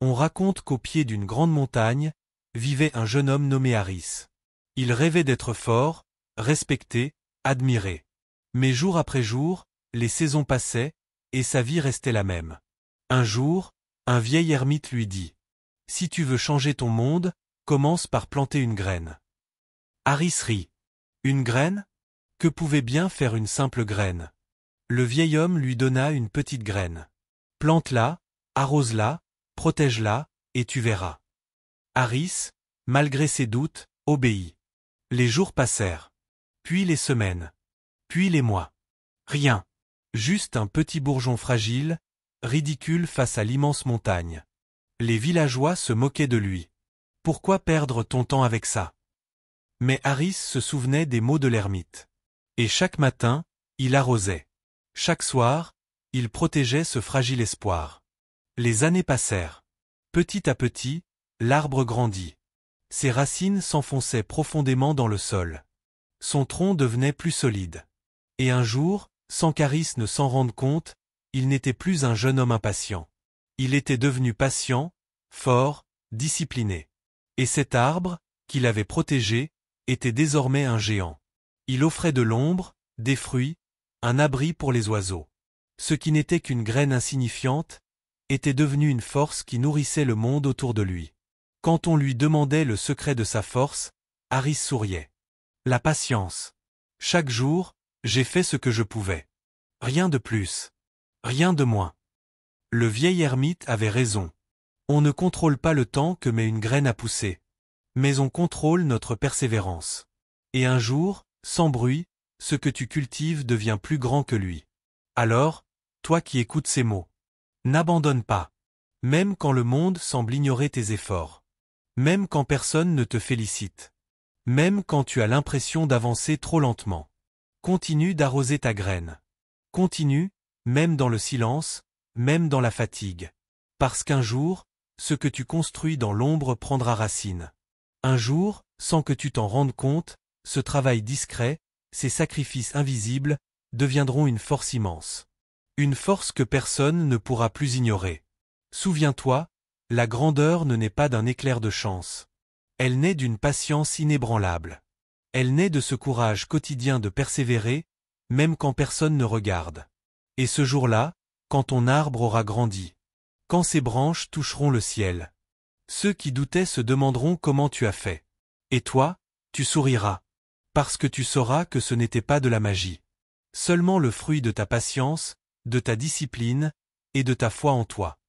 On raconte qu'au pied d'une grande montagne, vivait un jeune homme nommé Harris. Il rêvait d'être fort, respecté, admiré. Mais jour après jour, les saisons passaient, et sa vie restait la même. Un jour, un vieil ermite lui dit « Si tu veux changer ton monde, commence par planter une graine. » Harris rit. « Une graine ? Que pouvait bien faire une simple graine ?» Le vieil homme lui donna une petite graine. « Plante-la, arrose-la, protège-la, et tu verras. » Harris, malgré ses doutes, obéit. Les jours passèrent. Puis les semaines. Puis les mois. Rien. Juste un petit bourgeon fragile, ridicule face à l'immense montagne. Les villageois se moquaient de lui. Pourquoi perdre ton temps avec ça? Mais Harris se souvenait des mots de l'ermite. Et chaque matin, il arrosait. Chaque soir, il protégeait ce fragile espoir. Les années passèrent. Petit à petit, l'arbre grandit. Ses racines s'enfonçaient profondément dans le sol. Son tronc devenait plus solide. Et un jour, sans qu'Harris ne s'en rende compte, il n'était plus un jeune homme impatient. Il était devenu patient, fort, discipliné. Et cet arbre, qu'il avait protégé, était désormais un géant. Il offrait de l'ombre, des fruits, un abri pour les oiseaux. Ce qui n'était qu'une graine insignifiante, était devenu une force qui nourrissait le monde autour de lui. Quand on lui demandait le secret de sa force, Harris souriait. La patience. Chaque jour, j'ai fait ce que je pouvais. Rien de plus. Rien de moins. Le vieil ermite avait raison. On ne contrôle pas le temps que met une graine à pousser. Mais on contrôle notre persévérance. Et un jour, sans bruit, ce que tu cultives devient plus grand que lui. Alors, toi qui écoutes ces mots, n'abandonne pas. Même quand le monde semble ignorer tes efforts. Même quand personne ne te félicite. Même quand tu as l'impression d'avancer trop lentement. Continue d'arroser ta graine. Continue, même dans le silence, même dans la fatigue. Parce qu'un jour, ce que tu construis dans l'ombre prendra racine. Un jour, sans que tu t'en rendes compte, ce travail discret, ces sacrifices invisibles, deviendront une force immense. Une force que personne ne pourra plus ignorer. Souviens-toi, la grandeur ne naît pas d'un éclair de chance. Elle naît d'une patience inébranlable. Elle naît de ce courage quotidien de persévérer, même quand personne ne regarde. Et ce jour-là, quand ton arbre aura grandi. Quand ses branches toucheront le ciel. Ceux qui doutaient se demanderont comment tu as fait. Et toi, tu souriras. Parce que tu sauras que ce n'était pas de la magie. Seulement le fruit de ta patience, de ta discipline, et de ta foi en toi.